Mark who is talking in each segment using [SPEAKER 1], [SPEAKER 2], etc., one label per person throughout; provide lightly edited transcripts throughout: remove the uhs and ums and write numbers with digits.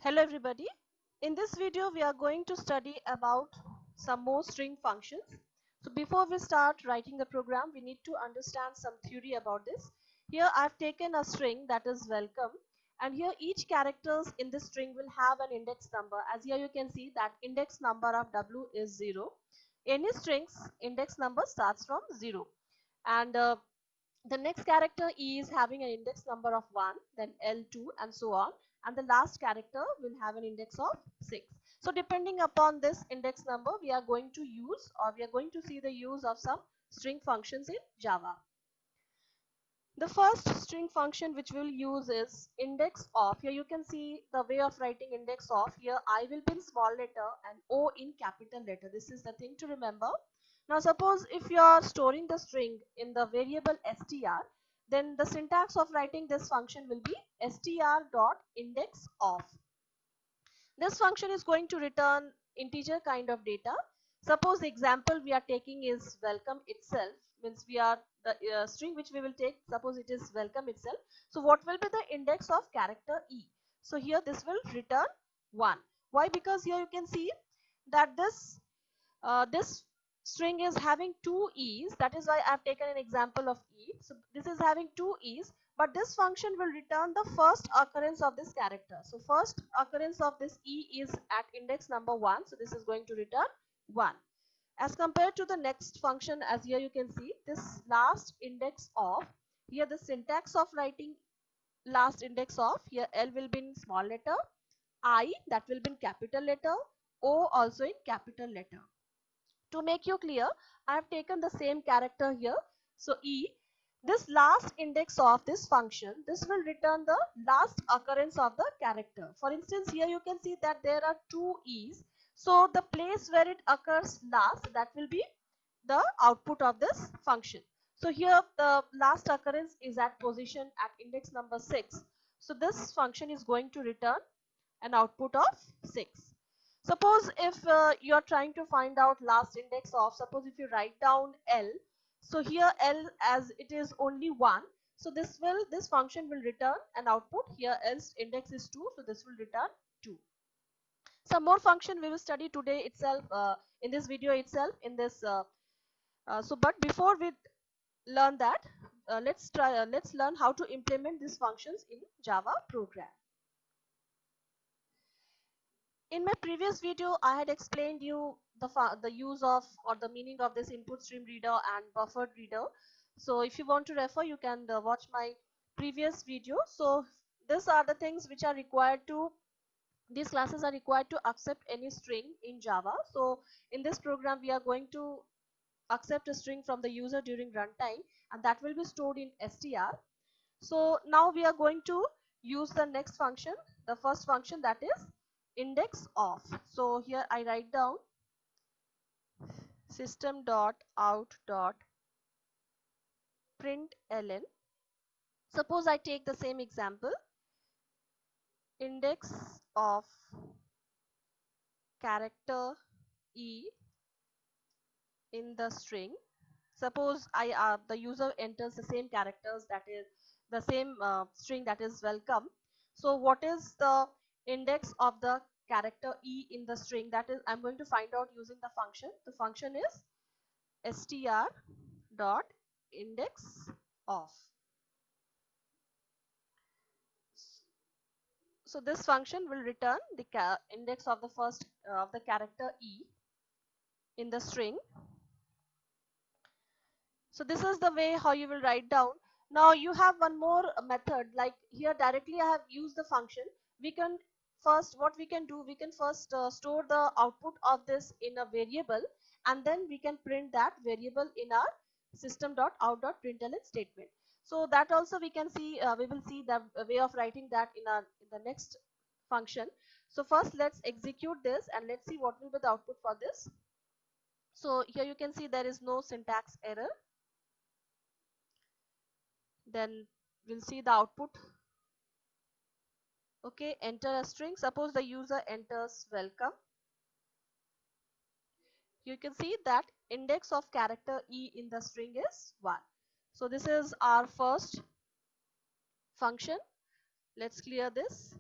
[SPEAKER 1] Hello everybody. In this video we are going to study about some more string functions. So before we start writing the program, we need to understand some theory about this. Here I've taken a string that is welcome, and here each characters in this string will have an index number. As here you can see that index number of W is 0. Any strings index number starts from 0, and the next character E is having an index number of 1, then L2 and so on, and the last character will have an index of 6. So depending upon this index number, we are going to use, or we are going to see the use of some string functions in Java. The first string function which we'll use is index of. Here you can see the way of writing index of. Here I will be in small letter and O in capital letter. This is the thing to remember. Now suppose if you are storing the string in the variable str, then the syntax of writing this function will be str.indexOf. This function is going to return integer kind of data. Suppose the example we are taking is welcome itself, means we are the string which we will take, suppose it is welcome itself. So what will be the index of character E? So here this will return 1. Why? Because here you can see that this string is having two E's. That is why I have taken an example of E. So this is having two E's, but this function will return the first occurrence of this character. So first occurrence of this E is at index number 1. So this is going to return 1. As compared to the next function, as here you can see, this last index of, here the syntax of writing last index of, here L will be in small letter, I that will be in capital letter, O also in capital letter. To make you clear, I have taken the same character here. So E, this last index of this function, this will return the last occurrence of the character. For instance, here you can see that there are two E's. So the place where it occurs last, that will be the output of this function. So here the last occurrence is at position at index number 6. So this function is going to return an output of 6. Suppose if you are trying to find out last index of, suppose if you write down L, so here L as it is only 1, so this function will return an output. Here L's index is 2, so this will return 2. Some more function we will study today itself, in this video itself, in this but before we learn that, let's learn how to implement these functions in Java program. In my previous video, I had explained you the use of or the meaning of this input stream reader and buffered reader. So if you want to refer, you can watch my previous video. So these are the things which are required to, these classes are required to accept any string in Java. So in this program, we are going to accept a string from the user during runtime, and that will be stored in str. So now we are going to use the next function, the first function, that is index of. So here I write down system.out.println. Suppose I take the same example, index of character E in the string. Suppose the user enters the same characters, that is the same string, that is welcome. So what is the index of the character E in the string? That is, I'm going to find out using the function. The function is str.indexOf. So this function will return the index of the first of the character E in the string. So this is the way how you will write down. Now you have one more method, like here directly I have used the function. We can first, what we can do, we can first store the output of this in a variable, and then we can print that variable in our system.out.println statement. So that also we can see, we will see the way of writing that in the next function. So first let's execute this and let's see what will be the output for this. So here you can see there is no syntax error. Then we'll see the output. Okay, enter a string. Suppose the user enters welcome. You can see that index of character E in the string is 1. So this is our first function. Let's clear this.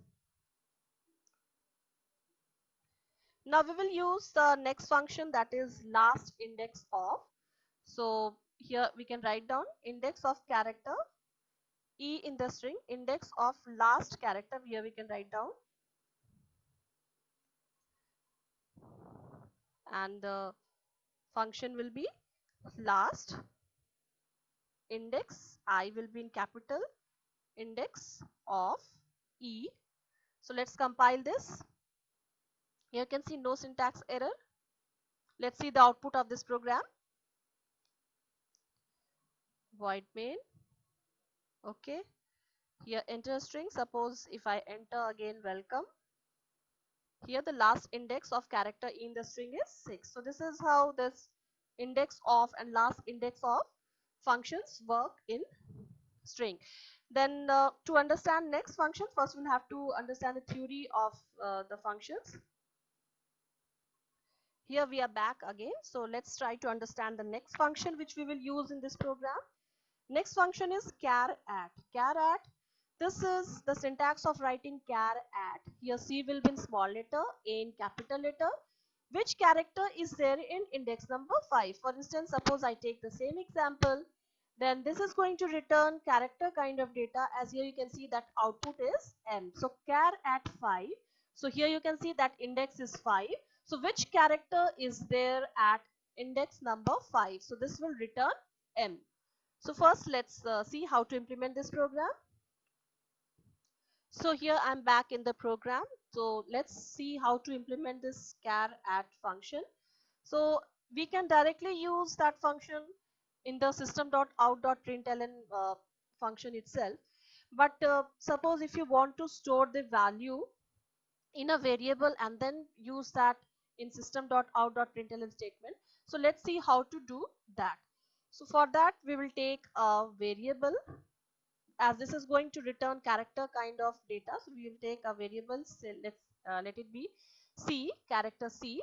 [SPEAKER 1] Now we will use the next function, that is last index of. So here we can write down index of character E in the string, index of last character, here we can write down, and the function will be last index, I will be in capital, index of E. So let's compile this. Here you can see no syntax error. Let's see the output of this program. Void main. Okay. Here enter a string. Suppose if I enter again welcome. Here the last index of character in the string is 6. So this is how this index of and last index of functions work in string. Then to understand next function, first we'll have to understand the theory of the functions. Here we are back again. So let's try to understand the next function which we will use in this program. Next function is char at. Char at, this is the syntax of writing char at. Here C will be in small letter, A in capital letter. Which character is there in index number 5? For instance, suppose I take the same example, then this is going to return character kind of data, as here you can see that output is M. So char at 5. So here you can see that index is 5. So which character is there at index number 5? So this will return M. So first let's see how to implement this program. So here I'm back in the program. So let's see how to implement this char at function. So we can directly use that function in the system.out.println function itself. But suppose if you want to store the value in a variable and then use that in system.out.println statement. So let's see how to do that. So for that we will take a variable, as this is going to return character kind of data. So we will take a variable, say let's let it be C, character C,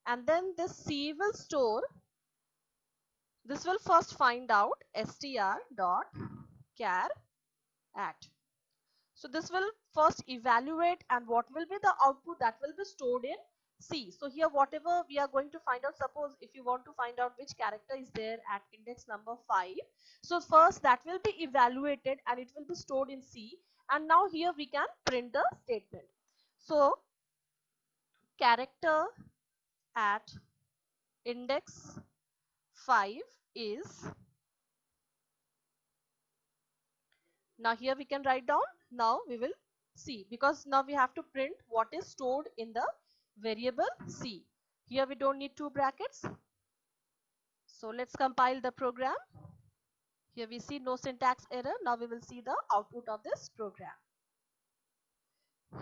[SPEAKER 1] and then this C will store, this will first find out str dot char at. So this will first evaluate, and what will be the output that will be stored in C. So here whatever we are going to find out, suppose if you want to find out which character is there at index number 5. So first that will be evaluated and it will be stored in C, and now here we can print the statement. So character at index 5 is, now here we can write down, now we will see, because now we have to print what is stored in the variable C. Here we don't need two brackets. So let's compile the program. Here we see no syntax error. Now we will see the output of this program.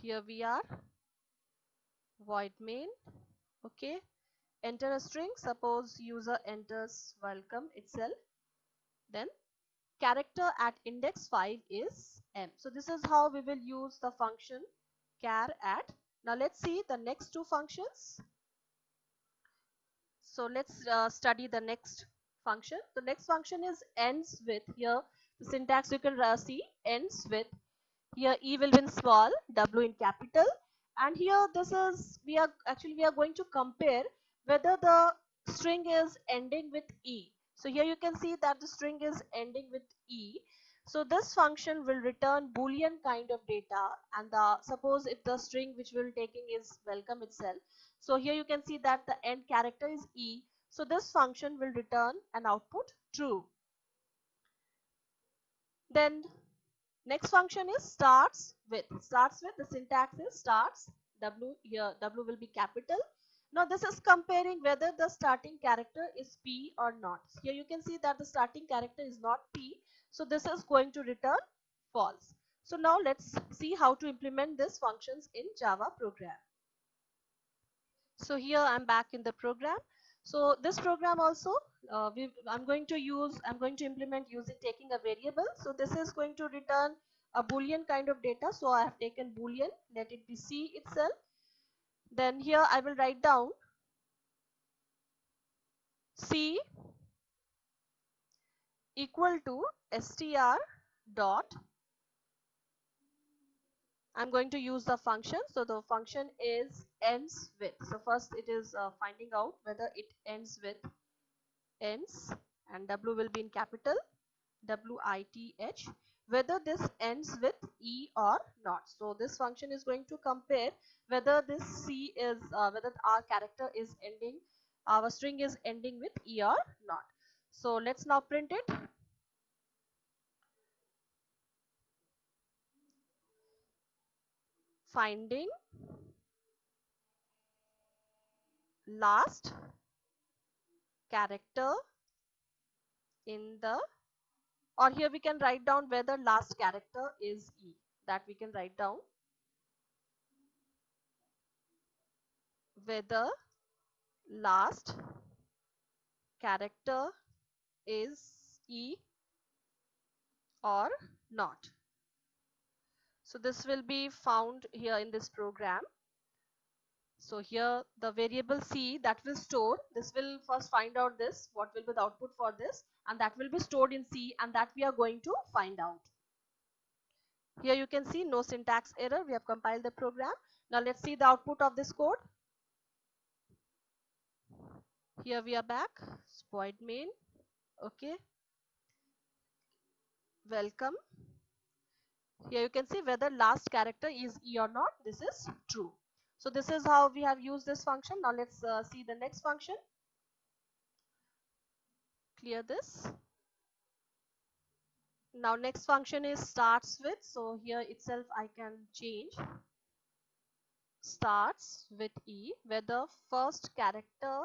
[SPEAKER 1] Here we are, void main. Okay, enter a string. Suppose user enters welcome itself. Then character at index 5 is M. So this is how we will use the function char at. Now let's see the next two functions. So let's study the next function. The next function is ends with. Here the syntax you can see, ends with. Here E will be in small, W in capital, and here this is, we are going to compare whether the string is ending with E. So here you can see that the string is ending with E. So this function will return Boolean kind of data, and suppose if the string which we will taking is welcome itself. So here you can see that the end character is E. So this function will return an output true. Then next function is starts with. Starts with, the syntax is starts, W, here W will be capital. Now this is comparing whether the starting character is P or not. Here you can see that the starting character is not P. So this is going to return false. So now let's see how to implement these functions in Java program. So here I'm back in the program. So this program also I'm going to implement using taking a variable. So this is going to return a Boolean kind of data. So I have taken Boolean, let it be C itself. Then here I will write down C equal to str dot I'm going to use the function. So the function is ends with. So first it is finding out whether it ends with ends, and W will be in capital WITH, whether this ends with E or not. So this function is going to compare whether this C is whether our character is ending, our string is ending with E or not. So let's now print it. Finding last character in the, or here we can write down whether last character is E, that we can write down whether last character is E or not. So this will be found here in this program. So here the variable C that will store, this will first find out this, what will be the output for this, and that will be stored in C, and that we are going to find out. Here you can see no syntax error, we have compiled the program. Now let's see the output of this code. Here we are back, void main, okay, welcome. Here you can see whether last character is E or not, this is true. So this is how we have used this function. Now let's see the next function. Clear this. Now next function is starts with. So here itself I can change starts with E, whether first character,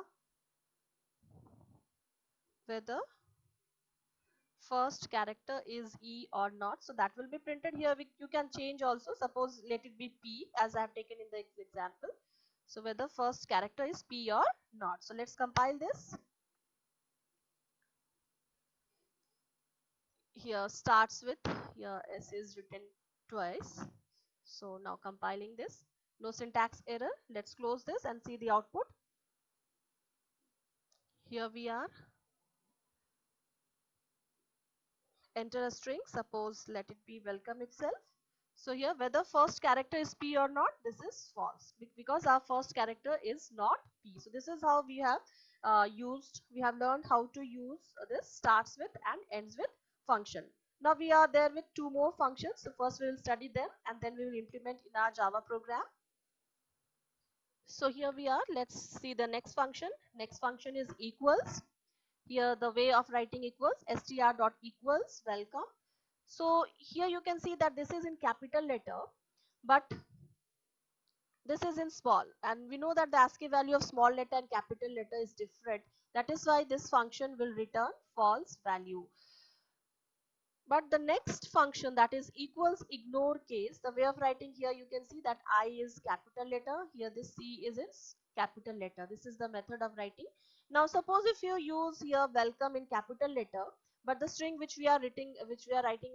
[SPEAKER 1] whether first character is E or not. So that will be printed here. You can change also, suppose let it be P as I have taken in the example. So whether first character is P or not. So let's compile this. Here starts with, here S is written twice. So now compiling this, no syntax error. Let's close this and see the output. Here we are, enter a string, suppose let it be welcome itself. So here whether first character is P or not, this is false because our first character is not P. So this is how we have we have learned how to use this starts with and ends with function. Now we are there with two more functions. So first we will study them and then we will implement in our Java program. So here we are, let's see the next function. Next function is equals. Here the way of writing equals str.equals welcome. So here you can see that this is in capital letter, but this is in small, and we know that the ASCII value of small letter and capital letter is different. That is why this function will return false value. But the next function, that is equals ignore case, the way of writing here you can see that I is capital letter, here this C is its capital letter. This is the method of writing. Now suppose if you use here welcome in capital letter, but the string which we are writing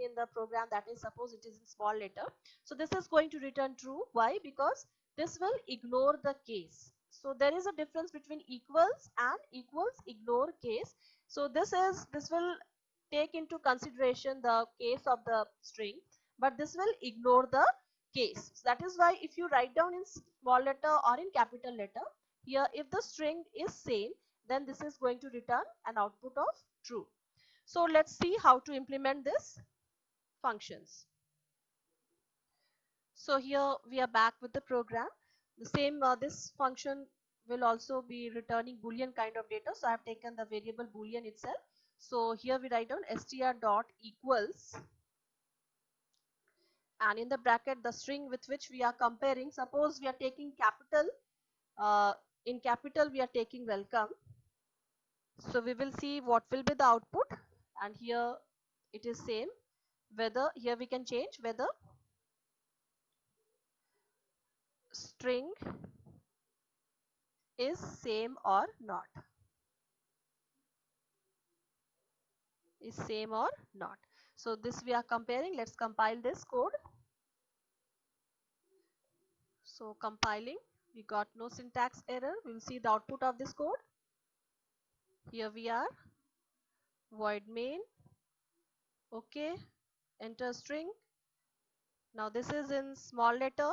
[SPEAKER 1] in the program, that is suppose it is in small letter, so this is going to return true. Why? Because this will ignore the case. So there is a difference between equals and equals ignore case. So this will take into consideration the case of the string, but this will ignore the case. So that is why if you write down in small letter or in capital letter, here if the string is same, then this is going to return an output of true. So let's see how to implement this functions. So here we are back with the program. The same this function will also be returning boolean kind of data. So I have taken the variable boolean itself. So here we write down str.equals, and in the bracket the string with which we are comparing, suppose we are taking capital, in capital we are taking welcome. So we will see what will be the output, and here it is same, whether here we can change whether string is same or not, is same or not. So this we are comparing. Let's compile this code. So compiling, we got no syntax error. We will see the output of this code. Here we are, void main, okay, enter string, Now this is in small letter.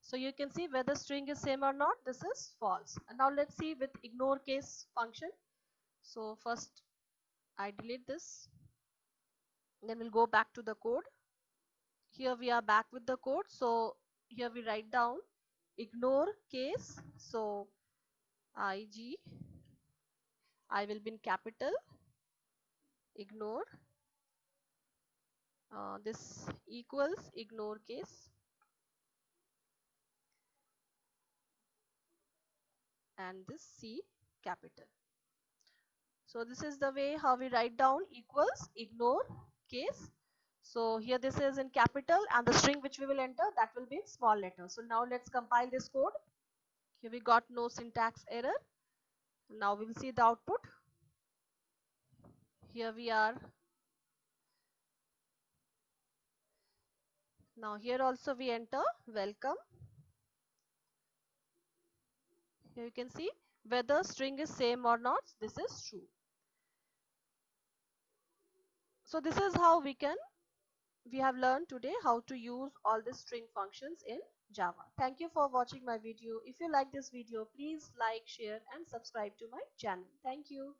[SPEAKER 1] So you can see whether string is same or not. This is false. And now let's see with ignore case function. So first I delete this. Then we'll go back to the code. Here we are back with the code. So here we write down ignore case. So I will be in capital, ignore, this equals ignore case, and this C capital. So this is the way how we write down equals ignore case. So here this is in capital, and the string which we will enter, that will be in small letters. So now let's compile this code. Here we got no syntax error. Now we will see the output. Here we are. Now here also we enter welcome. Here you can see whether string is same or not. This is true. So this is how we have learned today how to use all the string functions in Java. Thank you for watching my video. If you like this video, please like, share and subscribe to my channel. Thank you.